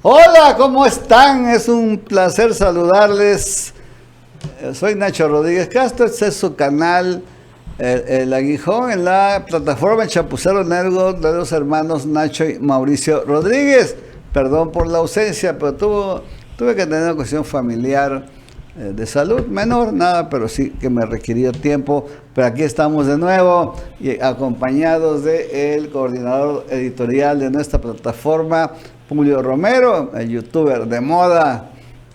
Hola, ¿cómo están? Es un placer saludarles. Soy Nacho Rodríguez Castro, este es su canal El Aguijón en la plataforma Chapucero Network de los hermanos Nacho y Mauricio Rodríguez. Perdón por la ausencia, pero tuve que tener una cuestión familiar de salud menor, nada, pero sí que me requirió tiempo. Pero aquí estamos de nuevo y acompañados del coordinador editorial de nuestra plataforma, Julio Romero, el youtuber de moda.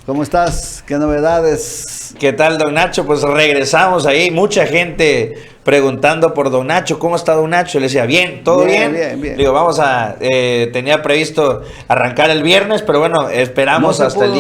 ¿Cómo estás? ¿Qué novedades? ¿Qué tal, don Nacho? Pues regresamos ahí. Mucha gente preguntando por don Nacho. ¿Cómo está don Nacho? Le decía, bien, ¿todo bien? Bien. Digo, tenía previsto arrancar el viernes, pero bueno, esperamos hasta el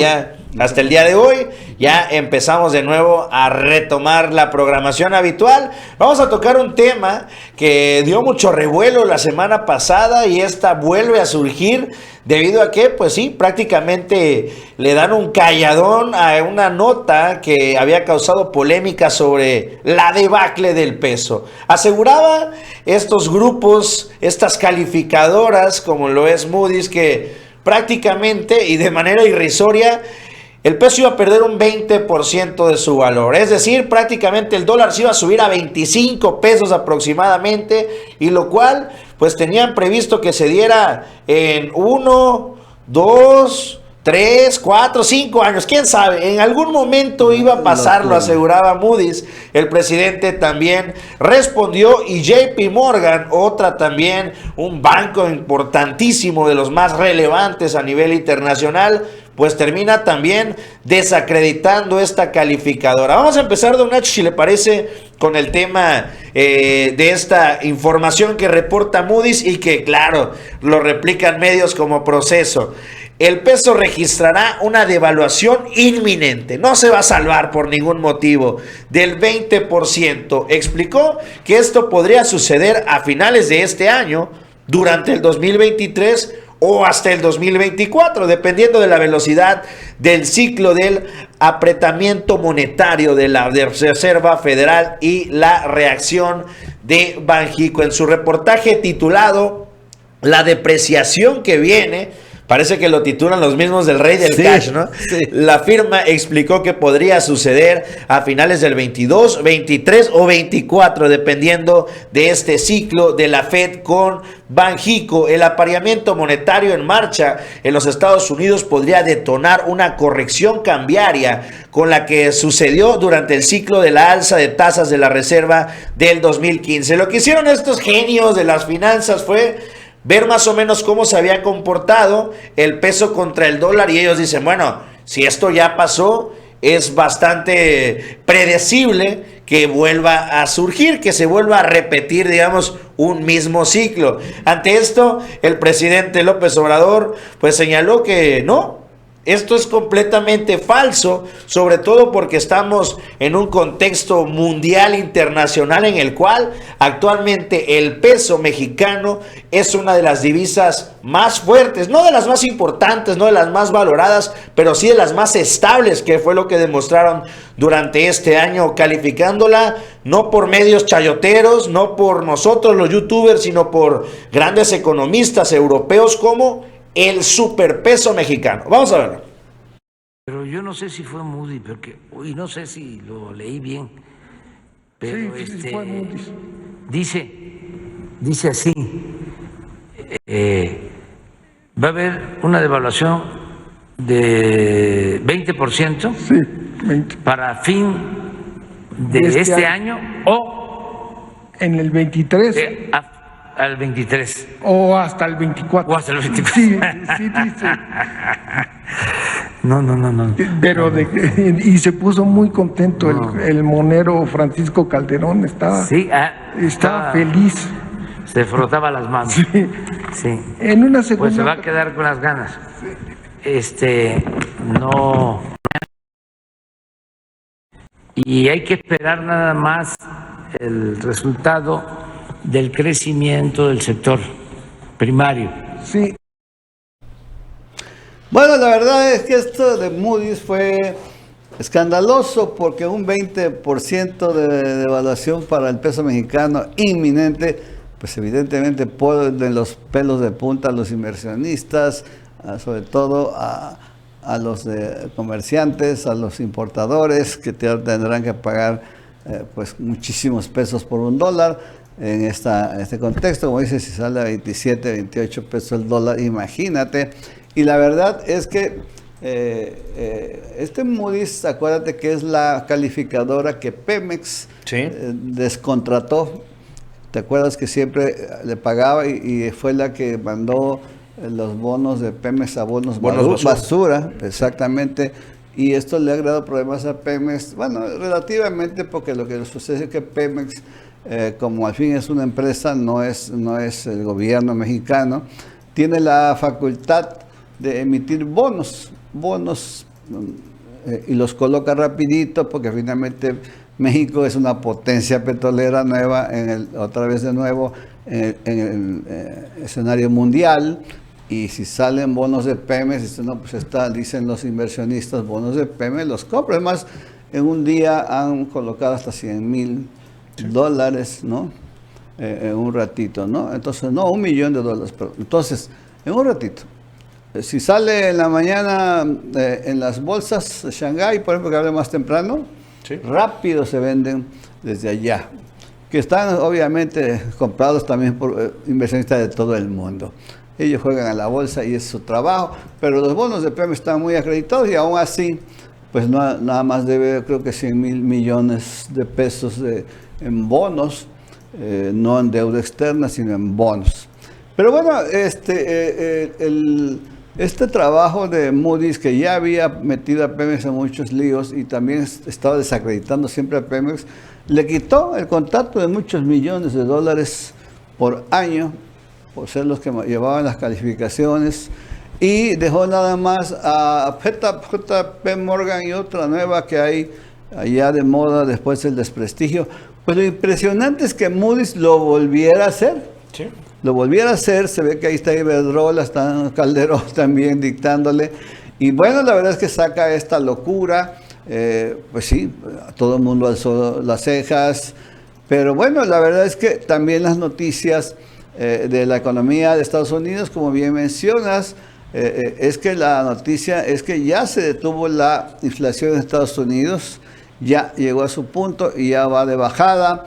día de hoy. Ya empezamos de nuevo a retomar la programación habitual. Vamos a tocar un tema que dio mucho revuelo la semana pasada y esta vuelve a surgir debido a que, pues sí, prácticamente le dan un calladón a una nota que había causado polémica sobre la debacle del peso. Aseguraba estos grupos, estas calificadoras, como lo es Moody's, que prácticamente y de manera irrisoria el peso iba a perder un 20% de su valor. Es decir, prácticamente el dólar se iba a subir a 25 pesos aproximadamente, y lo cual pues tenían previsto que se diera en 1, 2, 3, 4, 5 años, quién sabe, en algún momento iba a pasarlo, aseguraba Moody's. El presidente también respondió, y JP Morgan, otra también, un banco importantísimo de los más relevantes a nivel internacional, pues termina también desacreditando esta calificadora. Vamos a empezar, don Nacho, si le parece, con el tema de esta información que reporta Moody's y que, claro, lo replican medios como Proceso. El peso registrará una devaluación inminente, no se va a salvar por ningún motivo, del 20%. Explicó que esto podría suceder a finales de este año, durante el 2023 o hasta el 2024, dependiendo de la velocidad del ciclo del apretamiento monetario de la Reserva Federal y la reacción de Banxico. En su reportaje titulado La depreciación que viene, parece que lo titulan los mismos del rey del cash, ¿no? Sí. La firma explicó que podría suceder a finales del 22, 23 o 24, dependiendo de este ciclo de la Fed con Banxico. El apareamiento monetario en marcha en los Estados Unidos podría detonar una corrección cambiaria con la que sucedió durante el ciclo de la alza de tasas de la Reserva del 2015. Lo que hicieron estos genios de las finanzas fue ver más o menos cómo se había comportado el peso contra el dólar, y ellos dicen, bueno, si esto ya pasó, es bastante predecible que vuelva a surgir, que se vuelva a repetir, digamos, un mismo ciclo. Ante esto, el presidente López Obrador pues señaló que no, esto es completamente falso, sobre todo porque estamos en un contexto mundial internacional en el cual actualmente el peso mexicano es una de las divisas más fuertes, no de las más importantes, no de las más valoradas, pero sí de las más estables, que fue lo que demostraron durante este año, calificándola no por medios chayoteros, no por nosotros los youtubers, sino por grandes economistas europeos como el superpeso mexicano. Vamos a verlo. Pero yo no sé si fue Moody's, porque no sé si lo leí bien. Pero sí, fue Moody's. Dice así, va a haber una devaluación de 20%, Sí, 20. para fin de este año o En el 23 al 23. o hasta el 24. O hasta el 24. Sí dice. No. Pero y se puso muy contento el monero Francisco Calderón, estaba feliz. Se frotaba las manos. Sí. En una segunda. Pues se va a quedar con las ganas. No. Y hay que esperar nada más el resultado del crecimiento del sector primario. Sí. Bueno, la verdad es que esto de Moody's fue escandaloso porque un 20% de devaluación para el peso mexicano inminente, pues evidentemente pone los pelos de punta a los inversionistas, sobre todo a los comerciantes, a los importadores que tendrán que pagar pues muchísimos pesos por $1 en este contexto. Como dice, si sale a 27, 28 pesos el dólar, imagínate. Y la verdad es que este Moody's, acuérdate que es la calificadora que Pemex descontrató. ¿Te acuerdas que siempre le pagaba y fue la que mandó los bonos de Pemex a bonos basura? Exactamente. Y esto le ha creado problemas a Pemex, bueno, relativamente, porque lo que sucede es que Pemex, como al fin es una empresa, no es el gobierno mexicano, tiene la facultad de emitir bonos y los coloca rapidito, porque finalmente México es una potencia petrolera nueva, otra vez de nuevo en el escenario mundial. Y si salen bonos de Pemex, dicen los inversionistas, bonos de Pemex, los compran. Además, en un día han colocado hasta $100,000, ¿no? En un ratito, ¿no? Entonces, no, $1 millón, pero entonces, en un ratito. Si sale en la mañana en las bolsas de Shanghái, por ejemplo, que hable más temprano, rápido se venden desde allá, que están obviamente comprados también por inversionistas de todo el mundo. Ellos juegan a la bolsa y es su trabajo, pero los bonos de Pemex están muy acreditados y aún así, pues nada más debe, creo que 100,000 millones de pesos en bonos, no en deuda externa, sino en bonos. Pero bueno, este trabajo de Moody's, que ya había metido a Pemex en muchos líos y también estaba desacreditando siempre a Pemex, le quitó el contrato de muchos millones de dólares por año, por ser los que llevaban las calificaciones, y dejó nada más a JP Morgan y otra nueva que hay allá de moda después del desprestigio. Pues lo impresionante es que Moody's lo volviera a hacer. Sí. Lo volviera a hacer, se ve que ahí está Iberdrola, está Calderón también dictándole. Y bueno, la verdad es que saca esta locura. Pues sí, todo el mundo alzó las cejas. Pero bueno, la verdad es que también las noticias de la economía de Estados Unidos, como bien mencionas, es que la noticia es que ya se detuvo la inflación en Estados Unidos, ya llegó a su punto y ya va de bajada.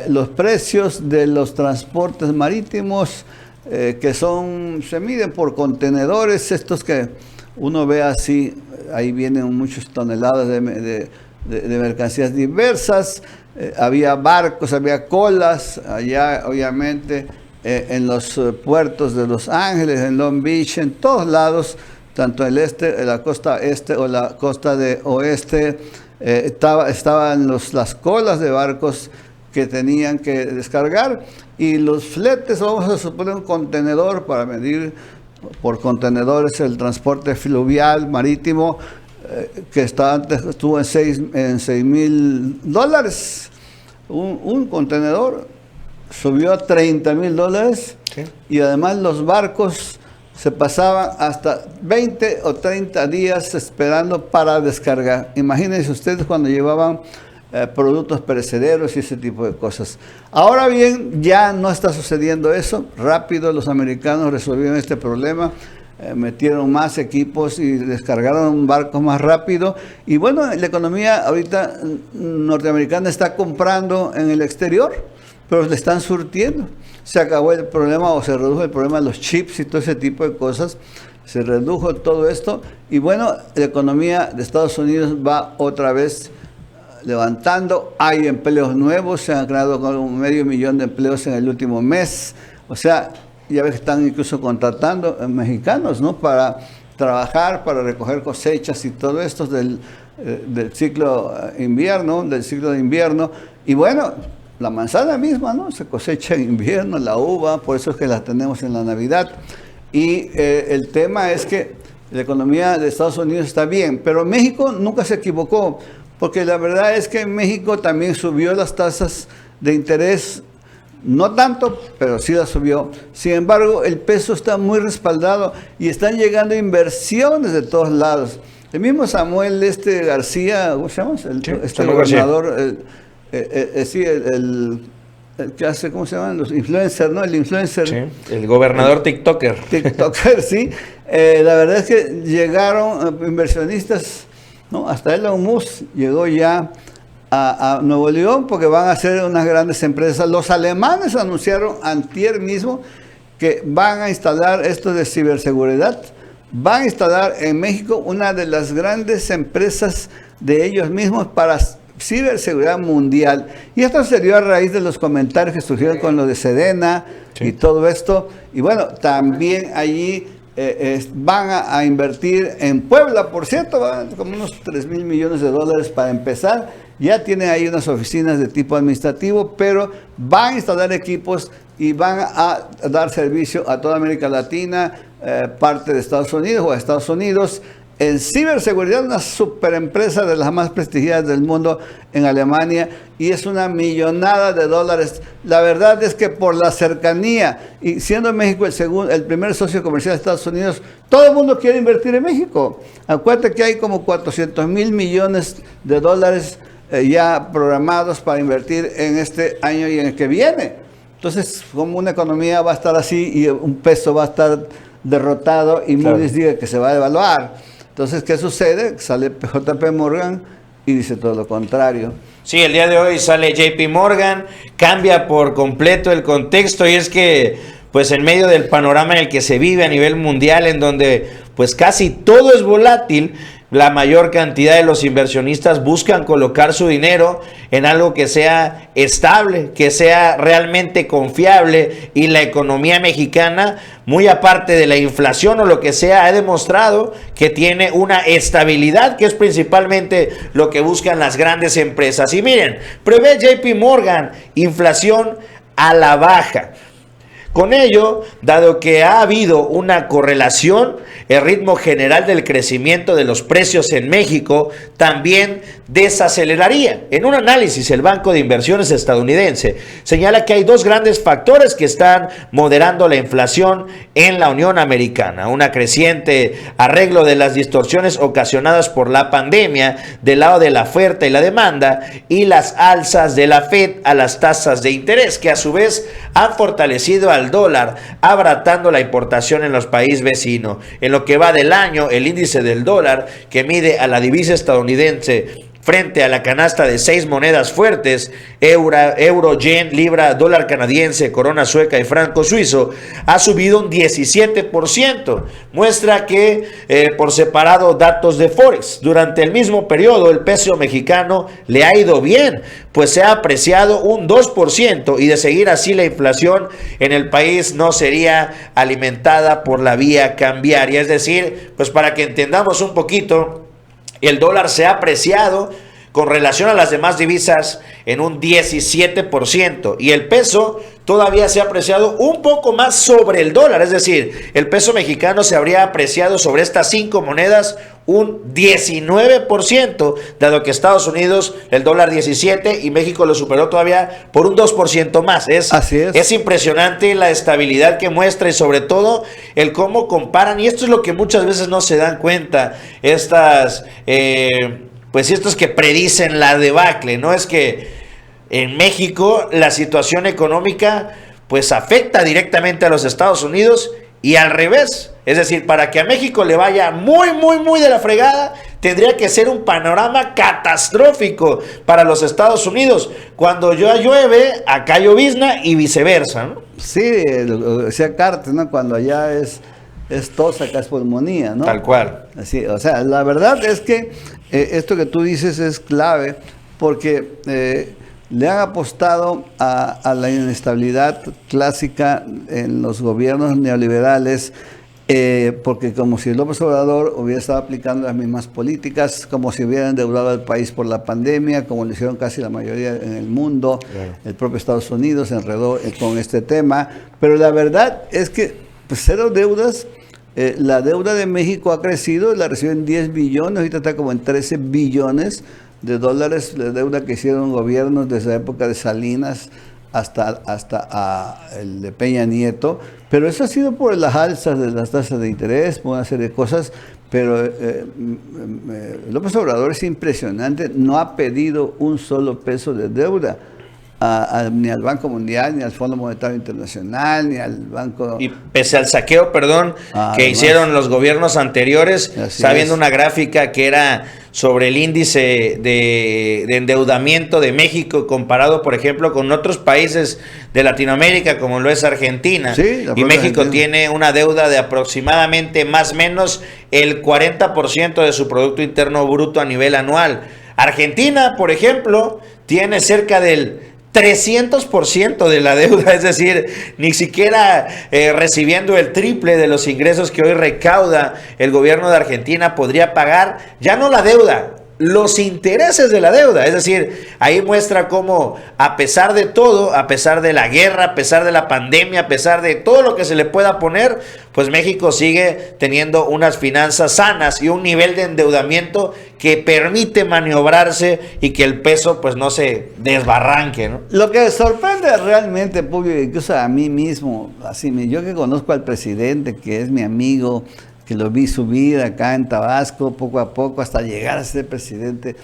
Los precios de los transportes marítimos que se miden por contenedores, estos que uno ve así, ahí vienen muchas toneladas de mercancías diversas, había barcos, había colas, allá obviamente en los puertos de Los Ángeles, en Long Beach, en todos lados, tanto en la costa este o la costa de oeste, estaban las colas de barcos que tenían que descargar, y los fletes, vamos a suponer un contenedor para medir por contenedores el transporte fluvial marítimo, que antes estuvo en $6,000. Un contenedor subió a $30,000, ¿sí? Y además los barcos se pasaban hasta 20 o 30 días esperando para descargar. Imagínense ustedes cuando llevaban productos perecederos y ese tipo de cosas. Ahora bien, ya no está sucediendo eso. Rápido los americanos resolvieron este problema, metieron más equipos y descargaron barcos más rápido. Y bueno, la economía ahorita norteamericana está comprando en el exterior, pero le están surtiendo. Se acabó el problema, o se redujo el problema de los chips y todo ese tipo de cosas. Se redujo todo esto y bueno, la economía de Estados Unidos va otra vez levantando. Hay empleos nuevos, se han creado como 500,000 de empleos en el último mes. O sea, ya ves que están incluso contratando mexicanos, ¿no? Para trabajar, para recoger cosechas y todo esto del ciclo de invierno. Y bueno, la manzana misma, ¿no? Se cosecha en invierno, la uva, por eso es que la tenemos en la Navidad. Y el tema es que la economía de Estados Unidos está bien, pero México nunca se equivocó, porque la verdad es que en México también subió las tasas de interés, no tanto, pero sí las subió. Sin embargo, el peso está muy respaldado y están llegando inversiones de todos lados. El mismo Samuel García, ¿cómo se llama? Este gobernador, que hace, ¿cómo se llaman? Los influencers, ¿no? El influencer. Sí, el gobernador TikToker. TikToker, sí. La verdad es que llegaron inversionistas, ¿no? Hasta Elon Musk llegó ya a Nuevo León porque van a ser unas grandes empresas. Los alemanes anunciaron antier mismo que van a instalar esto de ciberseguridad. Van a instalar en México una de las grandes empresas de ellos mismos para ciberseguridad mundial. Y esto se dio a raíz de los comentarios que surgieron con lo de Sedena y todo esto. Y bueno, también allí van a invertir en Puebla, por cierto, van como unos 3,000 millones de dólares para empezar. Ya tienen ahí unas oficinas de tipo administrativo, pero van a instalar equipos y van a dar servicio a toda América Latina, parte de Estados Unidos o a Estados Unidos. En ciberseguridad, una superempresa de las más prestigiadas del mundo en Alemania, y es una millonada de dólares. La verdad es que por la cercanía, y siendo México el primer socio comercial de Estados Unidos, todo el mundo quiere invertir en México. Acuérdate que hay como 400,000 millones de dólares ya programados para invertir en este año y en el que viene. Entonces, como una economía va a estar así y un peso va a estar derrotado y Moody's dice que se va a devaluar. Entonces, ¿qué sucede? Sale JP Morgan y dice todo lo contrario. Sí, el día de hoy sale JP Morgan, cambia por completo el contexto, y es que pues en medio del panorama en el que se vive a nivel mundial, en donde pues casi todo es volátil, la mayor cantidad de los inversionistas buscan colocar su dinero en algo que sea estable, que sea realmente confiable, y la economía mexicana, muy aparte de la inflación o lo que sea, ha demostrado que tiene una estabilidad, que es principalmente lo que buscan las grandes empresas. Y miren, prevé JP Morgan inflación a la baja. Con ello, dado que ha habido una correlación, el ritmo general del crecimiento de los precios en México también desaceleraría. En un análisis, el Banco de Inversiones estadounidense señala que hay dos grandes factores que están moderando la inflación en la Unión Americana: una creciente arreglo de las distorsiones ocasionadas por la pandemia del lado de la oferta y la demanda, y las alzas de la Fed a las tasas de interés, que a su vez han fortalecido al dólar, abaratando la importación en los países vecinos. En lo que va del año, el índice del dólar, que mide a la divisa estadounidense frente a la canasta de 6 monedas fuertes, euro, yen, libra, dólar canadiense, corona sueca y franco suizo, ha subido un 17%. Muestra que por separado datos de Forex. Durante el mismo periodo, el peso mexicano le ha ido bien, pues se ha apreciado un 2%, y de seguir así la inflación en el país no sería alimentada por la vía cambiaria. Es decir, pues para que entendamos un poquito, el dólar se ha apreciado con relación a las demás divisas en un 17%, y el peso todavía se ha apreciado un poco más sobre el dólar. Es decir, el peso mexicano se habría apreciado sobre estas 5 monedas un 19%, dado que Estados Unidos el dólar 17 y México lo superó todavía por un 2% más. Así es. Es impresionante la estabilidad que muestra, y sobre todo el cómo comparan, y esto es lo que muchas veces no se dan cuenta estos que predicen la debacle, ¿no? Es que en México la situación económica pues afecta directamente a los Estados Unidos, y al revés. Es decir, para que a México le vaya muy, muy, muy de la fregada, tendría que ser un panorama catastrófico para los Estados Unidos. Cuando ya llueve, acá llovizna, y viceversa, ¿no? Sí, lo decía Cartes, ¿no? Cuando allá es tos, acá es pulmonía, ¿no? Tal cual. Así, o sea, la verdad es que esto que tú dices es clave, porque le han apostado a la inestabilidad clásica en los gobiernos neoliberales, porque como si López Obrador hubiera estado aplicando las mismas políticas, como si hubiera endeudado al país por la pandemia, como lo hicieron casi la mayoría en el mundo. Claro. El propio Estados Unidos se enredó con este tema, pero la verdad es que pues, cero deudas. La deuda de México ha crecido, la reciben 10 billones, ahorita está como en 13 billones de dólares, la deuda que hicieron gobiernos desde la época de Salinas hasta el de Peña Nieto, pero eso ha sido por las alzas de las tasas de interés, por una serie de cosas, pero López Obrador es impresionante, no ha pedido un solo peso de deuda. ni al Banco Mundial, ni al Fondo Monetario Internacional, ni al Banco... Y pese al saqueo, que hicieron los gobiernos anteriores, está viendo una gráfica que era sobre el índice de endeudamiento de México comparado, por ejemplo, con otros países de Latinoamérica, como lo es Argentina. Sí, y México tiene una deuda de aproximadamente más o menos el 40% de su Producto Interno Bruto a nivel anual. Argentina, por ejemplo, tiene cerca del 300% de la deuda, es decir, ni siquiera recibiendo el triple de los ingresos que hoy recauda el gobierno de Argentina podría pagar, ya no la deuda, los intereses de la deuda. Es decir, ahí muestra cómo a pesar de todo, a pesar de la guerra, a pesar de la pandemia, a pesar de todo lo que se le pueda poner, pues México sigue teniendo unas finanzas sanas y un nivel de endeudamiento que permite maniobrarse y que el peso pues no se desbarranque, ¿no? Lo que sorprende realmente, Publio, incluso a mí mismo, así, yo que conozco al presidente, que es mi amigo, que lo vi subir acá en Tabasco poco a poco hasta llegar a ser presidente,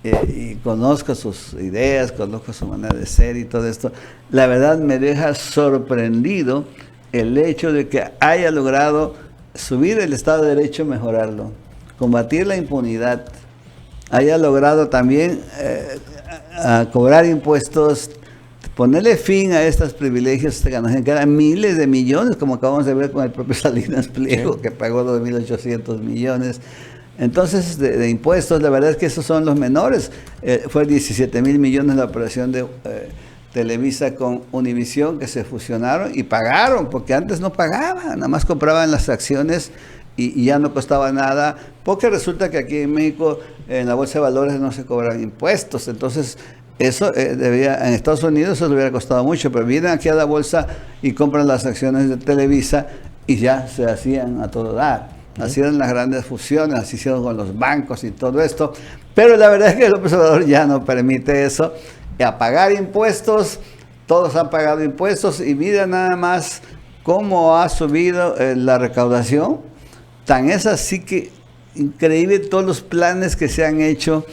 y conozco sus ideas, conozco su manera de ser y todo esto, la verdad me deja sorprendido el hecho de que haya logrado subir el Estado de Derecho, mejorarlo, combatir la impunidad, haya logrado también a cobrar impuestos, ponerle fin a estos privilegios que eran miles de millones, como acabamos de ver con el propio Salinas Pliego, que pagó 2.800 millones. Entonces, de impuestos, la verdad es que esos son los menores. Fue 17.000 millones la operación de Televisa con Univisión, que se fusionaron y pagaron, porque antes no pagaban, nada más compraban las acciones y ya no costaba nada, porque resulta que aquí en México, en la Bolsa de Valores, no se cobran impuestos. Entonces, eso en Estados Unidos eso le hubiera costado mucho, pero vienen aquí a la bolsa y compran las acciones de Televisa y ya se hacían a todo dar. Hacían las grandes fusiones, así hicieron con los bancos y todo esto. Pero la verdad es que López Obrador ya no permite eso. Y a pagar impuestos, todos han pagado impuestos y mira nada más cómo ha subido la recaudación. Tan es así que increíble todos los planes que se han hecho,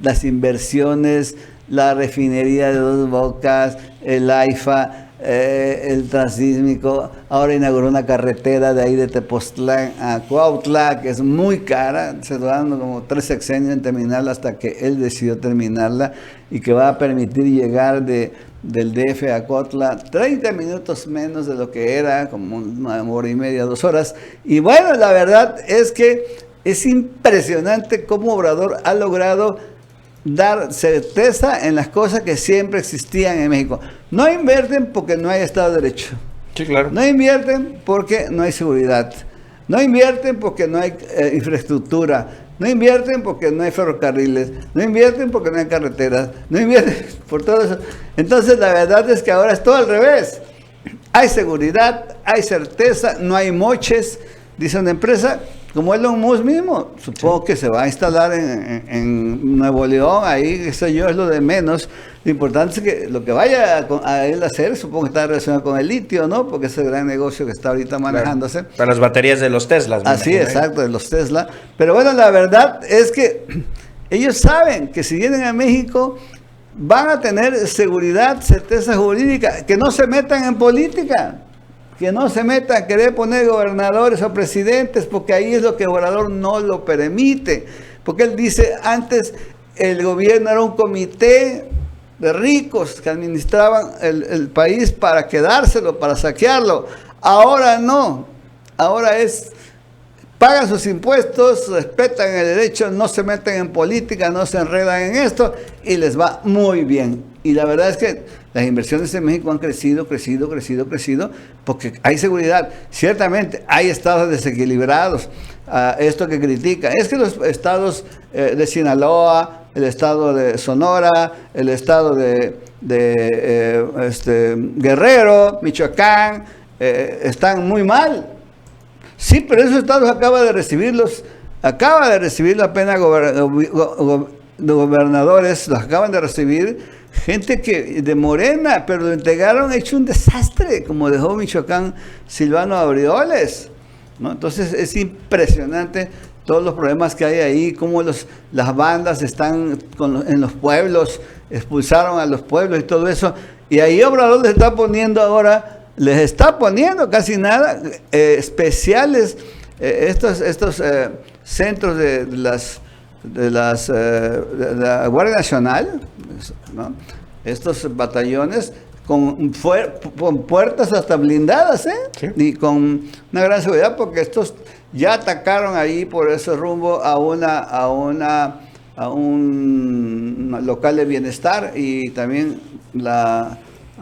las inversiones, la refinería de Dos Bocas, el AIFA, el transísmico. Ahora inauguró una carretera de ahí de Tepoztlán a Cuautla, que es muy cara, se dando como 3 sexenios en terminarla hasta que él decidió terminarla, y que va a permitir llegar del DF a Cuautla 30 minutos menos de lo que era, como 1 hora y media, 2 horas. Y bueno, la verdad es que es impresionante cómo Obrador ha logrado dar certeza en las cosas que siempre existían en México. No invierten porque no hay Estado de Derecho. Sí, claro. No invierten porque no hay seguridad. No invierten porque no hay infraestructura. No invierten porque no hay ferrocarriles. No invierten porque no hay carreteras. No invierten por todo eso. Entonces, la verdad es que ahora es todo al revés. Hay seguridad, hay certeza, no hay moches. Dice una empresa como Elon Musk mismo, supongo que se va a instalar en Nuevo León, ahí, qué sé yo, es lo de menos. Lo importante es que lo que vaya a él a hacer, supongo que está relacionado con el litio, ¿no? Porque es el gran negocio que está ahorita manejándose. Para las baterías de los Teslas. Así, exacto, de los Tesla. Pero bueno, la verdad es que ellos saben que si vienen a México van a tener seguridad, certeza jurídica, que no se metan en política. Que no se meta a querer poner gobernadores o presidentes, porque ahí es lo que Obrador no lo permite. Porque él dice, antes el gobierno era un comité de ricos que administraban el país para quedárselo, para saquearlo. Ahora no, ahora es, pagan sus impuestos, respetan el derecho, no se meten en política, no se enredan en esto y les va muy bien. Y la verdad es que las inversiones en México han crecido, porque hay seguridad. Ciertamente hay estados desequilibrados. Esto que critica es que los estados de Sinaloa, el estado de Sonora, el estado de Guerrero, Michoacán, están muy mal. Sí, pero esos estados acaba de recibir apenas gobernadores, los acaban de recibir gente que de Morena, pero lo entregaron hecho un desastre, como dejó Michoacán Silvano Aureoles, ¿no? Entonces es impresionante todos los problemas que hay ahí, cómo las bandas están en los pueblos, expulsaron a los pueblos y todo eso. Y ahí Obrador les está poniendo casi nada, especiales, estos centros de la Guardia Nacional, ¿no? Estos batallones con puertas hasta blindadas, Sí. Y con una gran seguridad, porque estos ya atacaron ahí por ese rumbo a un local de bienestar y también a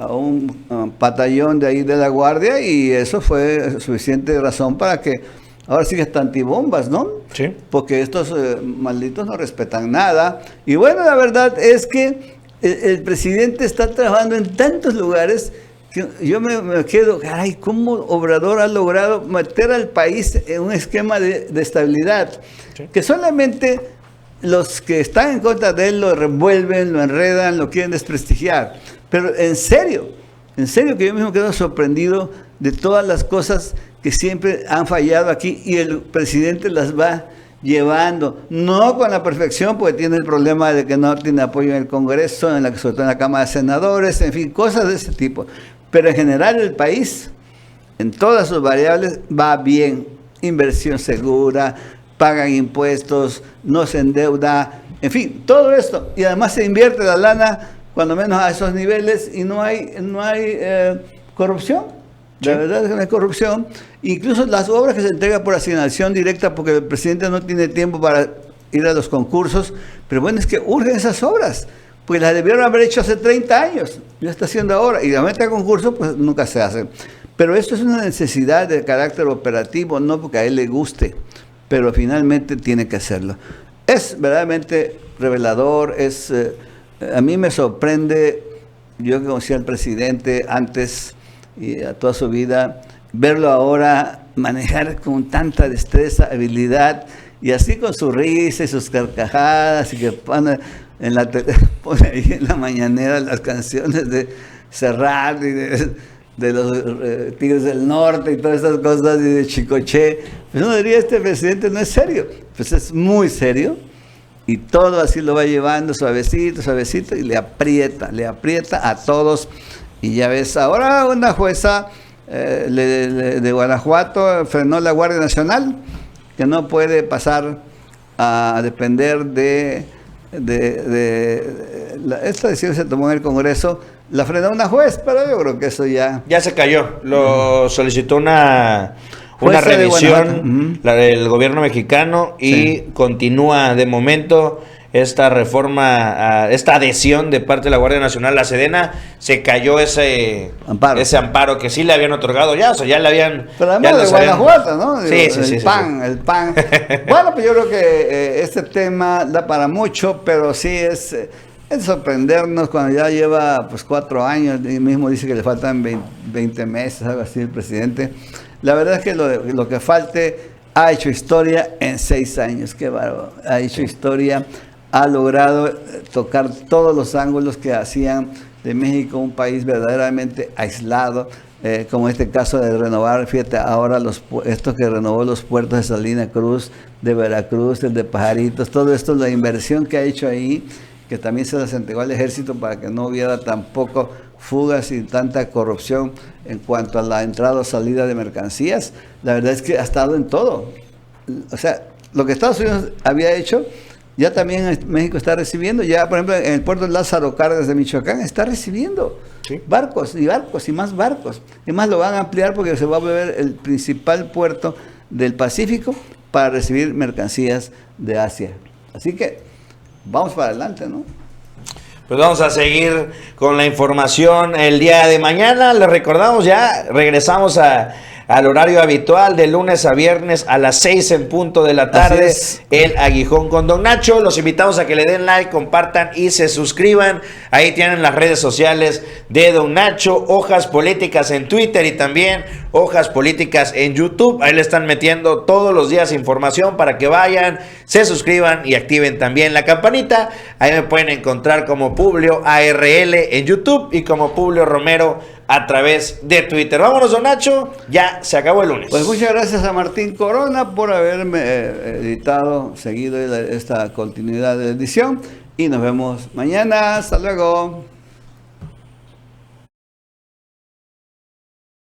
un batallón de ahí de la Guardia, y eso fue suficiente razón para que ahora sí que están antibombas, ¿no? Sí. Porque estos malditos no respetan nada. Y bueno, la verdad es que el presidente está trabajando en tantos lugares que yo me quedo, caray, ¿cómo Obrador ha logrado meter al país en un esquema de estabilidad? Sí. Que solamente los que están en contra de él lo revuelven, lo enredan, lo quieren desprestigiar. Pero en serio que yo mismo quedo sorprendido de todas las cosas que siempre han fallado aquí, y el presidente las va llevando, no con la perfección, porque tiene el problema de que no tiene apoyo en el Congreso, sobre todo en la Cámara de Senadores, en fin, cosas de ese tipo. Pero en general el país, en todas sus variables, va bien. Inversión segura, pagan impuestos, no se endeuda, en fin, todo esto. Y además se invierte la lana, cuando menos a esos niveles, y no hay corrupción. Sí. La verdad es que no hay corrupción. Incluso las obras que se entregan por asignación directa, porque el presidente no tiene tiempo para ir a los concursos, pero bueno, es que urgen esas obras, pues las debieron haber hecho hace 30 años, ya está haciendo ahora, y la meta de concurso pues nunca se hace. Pero esto es una necesidad de carácter operativo, no porque a él le guste, pero finalmente tiene que hacerlo. Es verdaderamente revelador, a mí me sorprende, yo que conocía al presidente antes y a toda su vida, verlo ahora manejar con tanta destreza, habilidad, y así con su risa y sus carcajadas, y que pone pone ahí en la mañanera las canciones de Serrat y de los Tigres del Norte y todas esas cosas, y de Chicoche. Pues uno diría, este presidente no es serio. Pues es muy serio, y todo así lo va llevando suavecito, suavecito, y le aprieta a todos. Y ya ves, ahora una jueza de Guanajuato frenó la Guardia Nacional, que no puede pasar a depender esta decisión se tomó en el Congreso, la frenó una juez, pero yo creo que eso ya se cayó. Lo solicitó una Jueza de revisión el gobierno mexicano, y Sí. continúa de momento esta reforma, esta adhesión de parte de la Guardia Nacional, la Sedena. Se cayó ese amparo que sí le habían otorgado ya, o sea, ya le habían... Pero además de Guanajuato, ¿no? Sí, El pan. Bueno, pues yo creo que este tema da para mucho, pero sí es sorprendernos cuando ya lleva pues 4 años, y mismo dice que le faltan 20 meses, algo así, el presidente. La verdad es que lo que falte ha hecho historia en 6 años, qué bárbaro, ha hecho historia, ha logrado tocar todos los ángulos que hacían de México un país verdaderamente aislado, como este caso de renovar, fíjate, ahora esto que renovó los puertos de Salina Cruz, de Veracruz, el de Pajaritos, todo esto, la inversión que ha hecho ahí, que también se las entregó al ejército para que no hubiera tampoco fugas y tanta corrupción en cuanto a la entrada o salida de mercancías. La verdad es que ha estado en todo. O sea, lo que Estados Unidos había hecho, ya también México está recibiendo. Ya, por ejemplo, en el puerto de Lázaro Cárdenas de Michoacán está recibiendo barcos y más barcos. Y más lo van a ampliar porque se va a volver el principal puerto del Pacífico para recibir mercancías de Asia. Así que vamos para adelante, ¿no? Pues vamos a seguir con la información el día de mañana. Les recordamos, ya regresamos al horario habitual de lunes a viernes a las 6 en punto de la tarde, el Aguijón con Don Nacho. Los invitamos a que le den like, compartan y se suscriban. Ahí tienen las redes sociales de Don Nacho, Hojas Políticas en Twitter y también Hojas Políticas en YouTube. Ahí le están metiendo todos los días información para que vayan, se suscriban y activen también la campanita. Ahí me pueden encontrar como Publio ARL en YouTube y como Publio Romero a través de Twitter. Vámonos, don Nacho, ya se acabó el lunes. Pues muchas gracias a Martín Corona por haberme seguido esta continuidad de edición y nos vemos mañana. Hasta luego.